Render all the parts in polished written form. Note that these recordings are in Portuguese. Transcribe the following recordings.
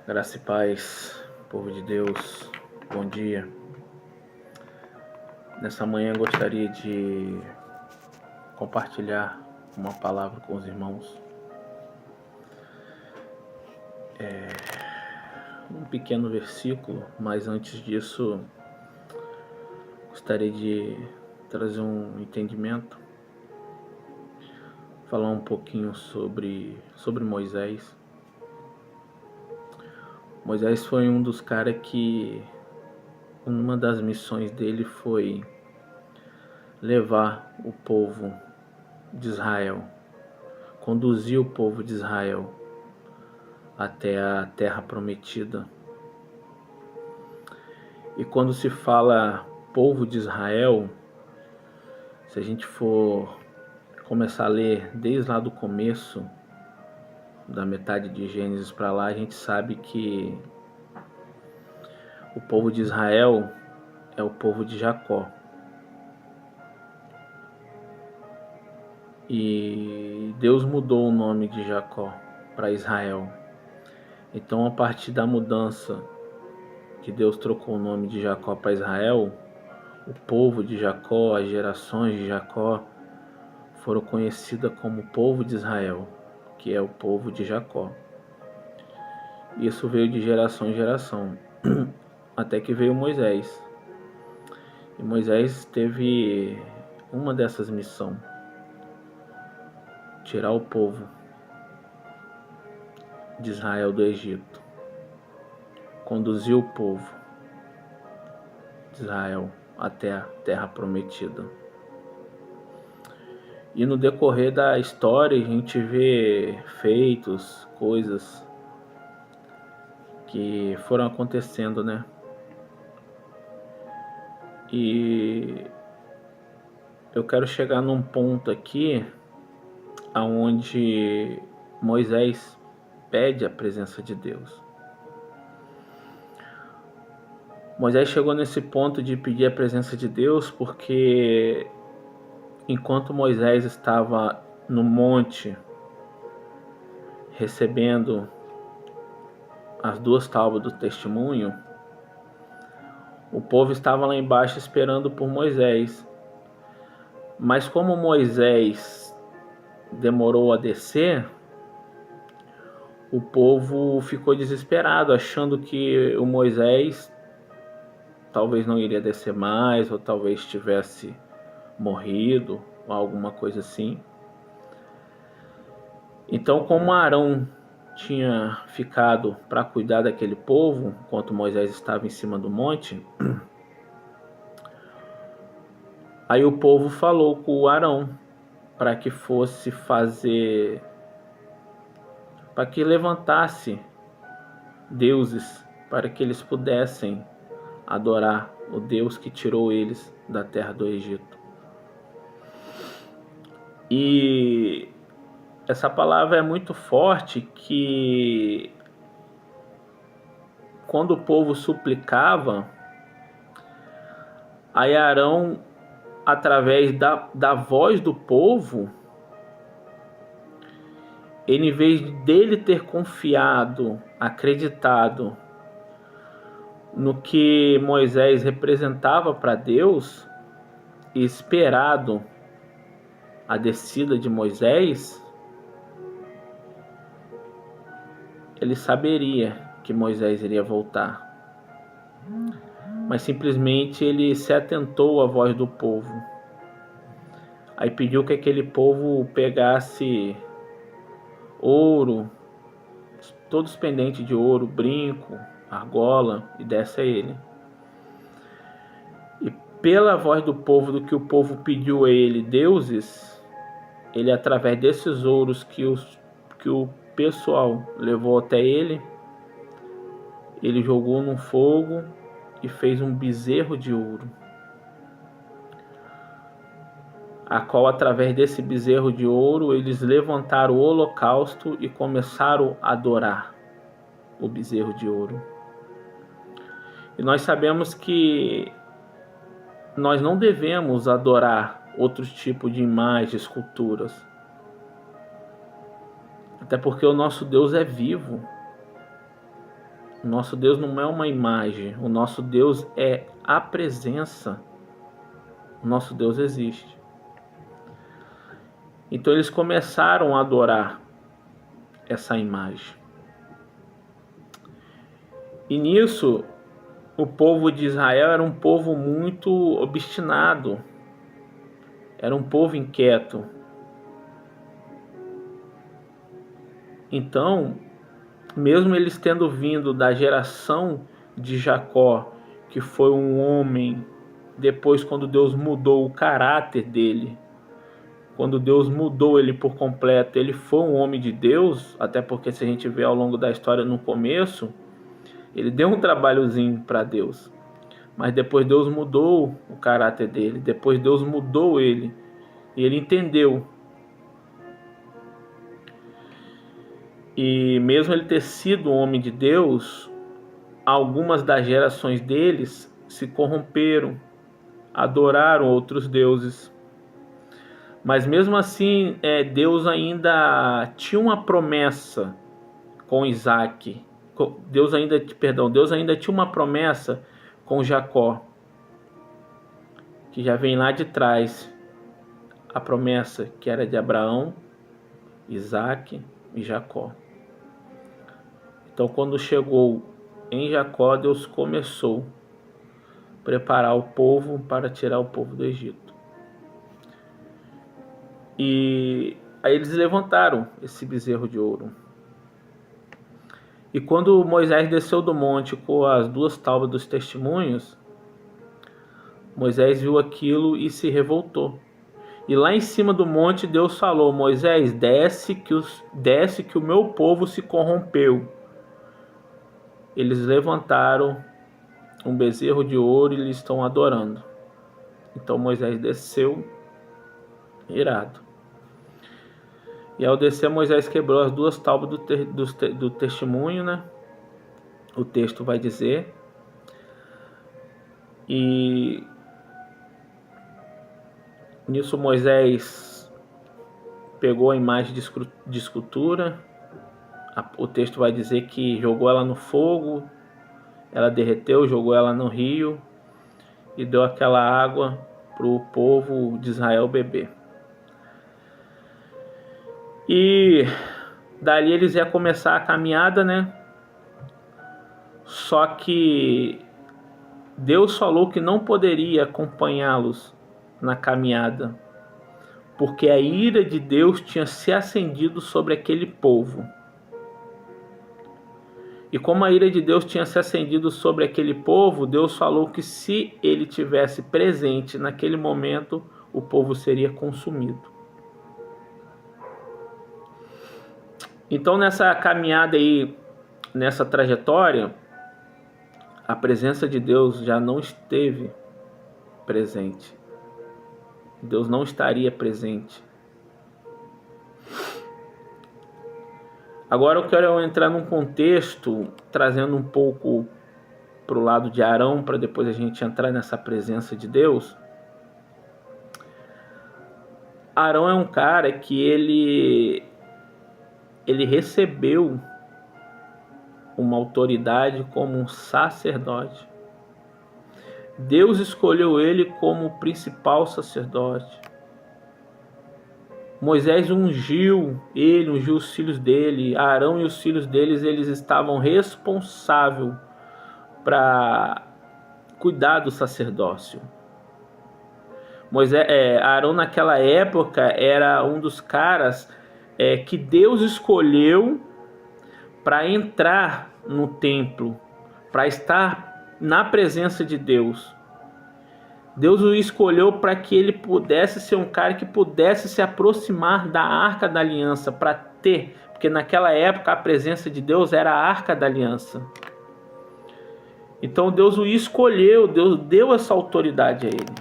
Graça e paz, povo de Deus, bom dia. Nessa manhã eu gostaria de compartilhar uma palavra com os irmãos. Um pequeno versículo, mas antes disso gostaria de trazer um entendimento, falar um pouquinho sobre Moisés. Moisés foi um dos caras que uma das missões dele foi levar o povo de Israel, conduzir o povo de Israel até a terra prometida. E quando se fala povo de Israel, se a gente for começar a ler desde lá do começo, da metade de Gênesis para lá, a gente sabe que o povo de Israel é o povo de Jacó. E Deus mudou o nome de Jacó para Israel. Então, a partir da mudança que Deus trocou o nome de Jacó para Israel, o povo de Jacó, as gerações de Jacó foram conhecidas como povo de Israel, que é o povo de Jacó. Isso veio de geração em geração, até que veio Moisés. E Moisés teve uma dessas missões: tirar o povo de Israel do Egito, conduzir o povo de Israel até a terra prometida. E no decorrer da história a gente vê feitos, coisas que foram acontecendo, né? E eu quero chegar num ponto aqui aonde Moisés pede a presença de Deus. Moisés chegou nesse ponto de pedir a presença de Deus porque enquanto Moisés estava no monte recebendo as 2 tábuas do testemunho, o povo estava lá embaixo esperando por Moisés. Mas como Moisés demorou a descer, o povo ficou desesperado, achando que o Moisés talvez não iria descer mais, ou talvez tivesse morrido, ou alguma coisa assim. Então, como Arão tinha ficado para cuidar daquele povo, enquanto Moisés estava em cima do monte, aí o povo falou com o Arão para que fosse fazer, para que levantasse deuses, para que eles pudessem adorar o Deus que tirou eles da terra do Egito. E essa palavra é muito forte, que quando o povo suplicava, aí Arão, através da voz do povo, ele, em vez dele ter confiado, acreditado no que Moisés representava para Deus e esperado a descida de Moisés, ele saberia que Moisés iria voltar. Mas simplesmente ele se atentou à voz do povo. Aí pediu que aquele povo pegasse ouro, todos os pendentes de ouro, brinco, argola, e desse a ele. E pela voz do povo, do que o povo pediu a ele, deuses, ele, através desses ouros que o pessoal levou até ele, ele jogou no fogo e fez um bezerro de ouro, a qual, através desse bezerro de ouro, eles levantaram o holocausto e começaram a adorar o bezerro de ouro. E nós sabemos que nós não devemos adorar outros tipos de imagens, esculturas, até porque o nosso Deus é vivo. O nosso Deus não é uma imagem, o nosso Deus é a presença. O nosso Deus existe. Então eles começaram a adorar essa imagem. E nisso, o povo de Israel era um povo muito obstinado, era um povo inquieto. Então, mesmo eles tendo vindo da geração de Jacó, que foi um homem, depois quando Deus mudou o caráter dele, quando Deus mudou ele por completo, ele foi um homem de Deus, até porque se a gente vê ao longo da história no começo, ele deu um trabalhozinho para Deus. Mas depois Deus mudou o caráter dele, depois Deus mudou ele, e ele entendeu. E mesmo ele ter sido um homem de Deus, algumas das gerações deles se corromperam, adoraram outros deuses. Mas mesmo assim, Deus ainda tinha uma promessa com Isaac. Deus ainda tinha uma promessa com Jacó, que já vem lá de trás. A promessa que era de Abraão, Isaac e Jacó. Então, quando chegou em Jacó, Deus começou a preparar o povo para tirar o povo do Egito. E aí eles levantaram esse bezerro de ouro. E quando Moisés desceu do monte com as 2 tábuas dos testemunhos, Moisés viu aquilo e se revoltou. E lá em cima do monte Deus falou: Moisés, desce que o meu povo se corrompeu. Eles levantaram um bezerro de ouro e lhe estão adorando. Então Moisés desceu, irado. E ao descer, Moisés quebrou as 2 tábuas do testemunho, né? O texto vai dizer. E nisso Moisés pegou a imagem de escultura. O texto vai dizer que jogou ela no fogo, ela derreteu, jogou ela no rio e deu aquela água para o povo de Israel beber. E dali eles iam começar a caminhada, né? Só que Deus falou que não poderia acompanhá-los na caminhada, porque a ira de Deus tinha se acendido sobre aquele povo. E como a ira de Deus tinha se acendido sobre aquele povo, Deus falou que se ele tivesse presente naquele momento, o povo seria consumido. Então nessa caminhada aí, nessa trajetória, a presença de Deus já não esteve presente. Deus não estaria presente. Agora eu quero entrar num contexto, trazendo um pouco para o lado de Arão, para depois a gente entrar nessa presença de Deus. Arão é um cara que ele recebeu uma autoridade como um sacerdote. Deus escolheu ele como o principal sacerdote. Moisés ungiu os filhos dele. Arão e os filhos deles, eles estavam responsáveis para cuidar do sacerdócio. Arão naquela época era um dos caras que Deus escolheu para entrar no templo, para estar na presença de Deus. Deus o escolheu para que ele pudesse ser um cara que pudesse se aproximar da Arca da Aliança, porque naquela época a presença de Deus era a Arca da Aliança. Então Deus o escolheu, Deus deu essa autoridade a ele.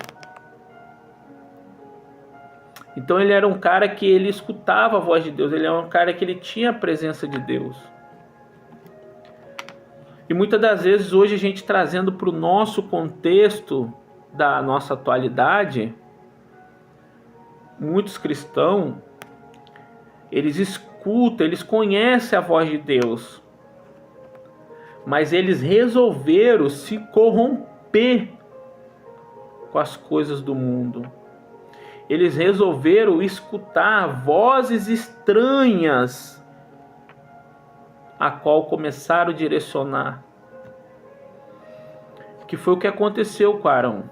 Então ele era um cara que ele escutava a voz de Deus, ele era um cara que ele tinha a presença de Deus. E muitas das vezes hoje a gente trazendo para o nosso contexto da nossa atualidade, muitos cristãos, eles escutam, eles conhecem a voz de Deus, mas eles resolveram se corromper com as coisas do mundo. Eles resolveram escutar vozes estranhas, a qual começaram a direcionar. Que foi o que aconteceu com Arão.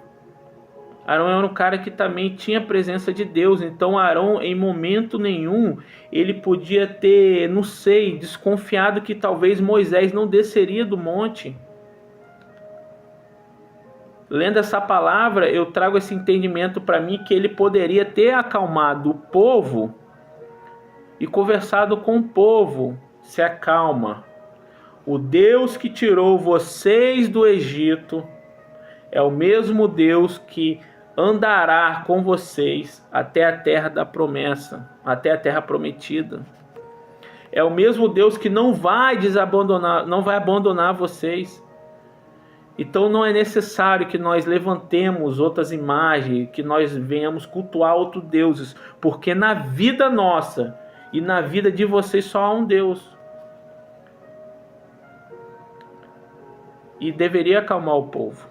Arão era um cara que também tinha a presença de Deus. Então Arão, em momento nenhum, ele podia ter, não sei, desconfiado que talvez Moisés não desceria do monte. Lendo essa palavra, eu trago esse entendimento para mim que ele poderia ter acalmado o povo e conversado com o povo. Se acalma. O Deus que tirou vocês do Egito é o mesmo Deus que andará com vocês até a terra da promessa, até a terra prometida. É o mesmo Deus que não vai abandonar vocês. Então não é necessário que nós levantemos outras imagens, que nós venhamos cultuar outros deuses, porque na vida nossa e na vida de vocês só há um Deus. E deveria acalmar o povo.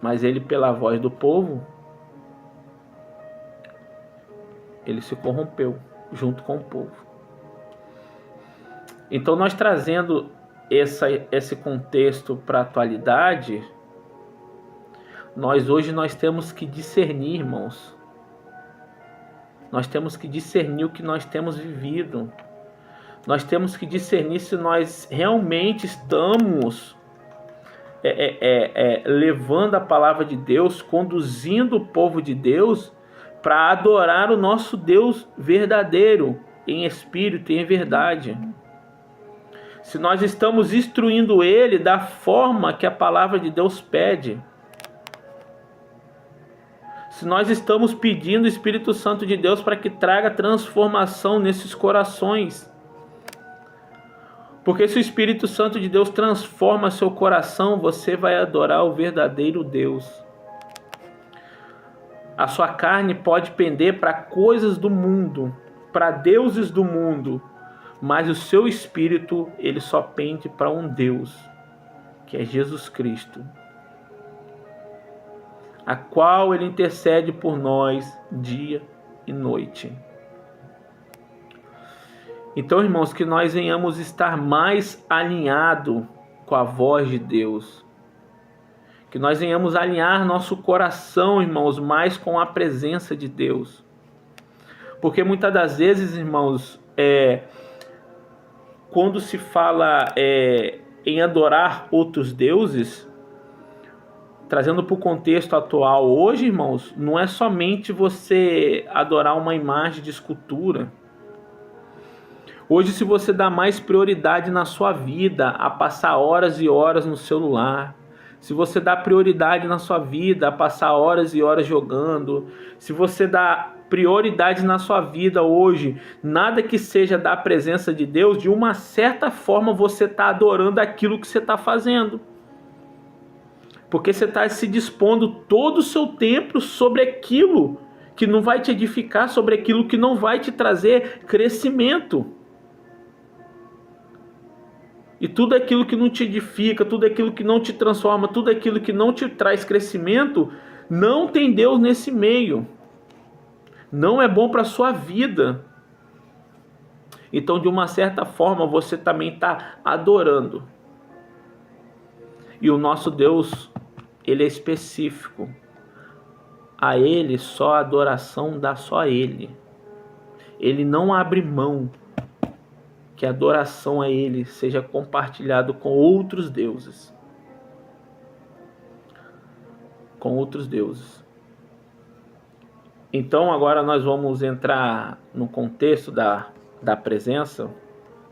Mas ele, pela voz do povo, ele se corrompeu junto com o povo. Então nós trazendo esse contexto para a atualidade, hoje nós temos que discernir, irmãos. Nós temos que discernir o que nós temos vivido. Nós temos que discernir se nós realmente estamos levando a palavra de Deus, conduzindo o povo de Deus para adorar o nosso Deus verdadeiro, em espírito e em verdade. Se nós estamos instruindo ele da forma que a palavra de Deus pede. Se nós estamos pedindo o Espírito Santo de Deus para que traga transformação nesses corações. Porque se o Espírito Santo de Deus transforma seu coração, você vai adorar o verdadeiro Deus. A sua carne pode pender para coisas do mundo, para deuses do mundo, mas o seu espírito, ele só pende para um Deus, que é Jesus Cristo, a qual ele intercede por nós dia e noite. Então, irmãos, que nós venhamos estar mais alinhados com a voz de Deus. Que nós venhamos alinhar nosso coração, irmãos, mais com a presença de Deus. Porque muitas das vezes, irmãos, quando se fala em adorar outros deuses, trazendo para o contexto atual hoje, irmãos, não é somente você adorar uma imagem de escultura. Hoje, se você dá mais prioridade na sua vida a passar horas e horas no celular, se você dá prioridade na sua vida a passar horas e horas jogando, se você dá prioridade na sua vida hoje, nada que seja da presença de Deus, de uma certa forma você está adorando aquilo que você está fazendo. Porque você está se dispondo todo o seu tempo sobre aquilo que não vai te edificar, sobre aquilo que não vai te trazer crescimento. E tudo aquilo que não te edifica, tudo aquilo que não te transforma, tudo aquilo que não te traz crescimento, não tem Deus nesse meio. Não é bom para a sua vida. Então, de uma certa forma, você também está adorando. E o nosso Deus, ele é específico. A ele, só a adoração dá só a ele. Ele não abre mão que a adoração a ele seja compartilhado com outros deuses. Com outros deuses. Então agora nós vamos entrar no contexto da presença.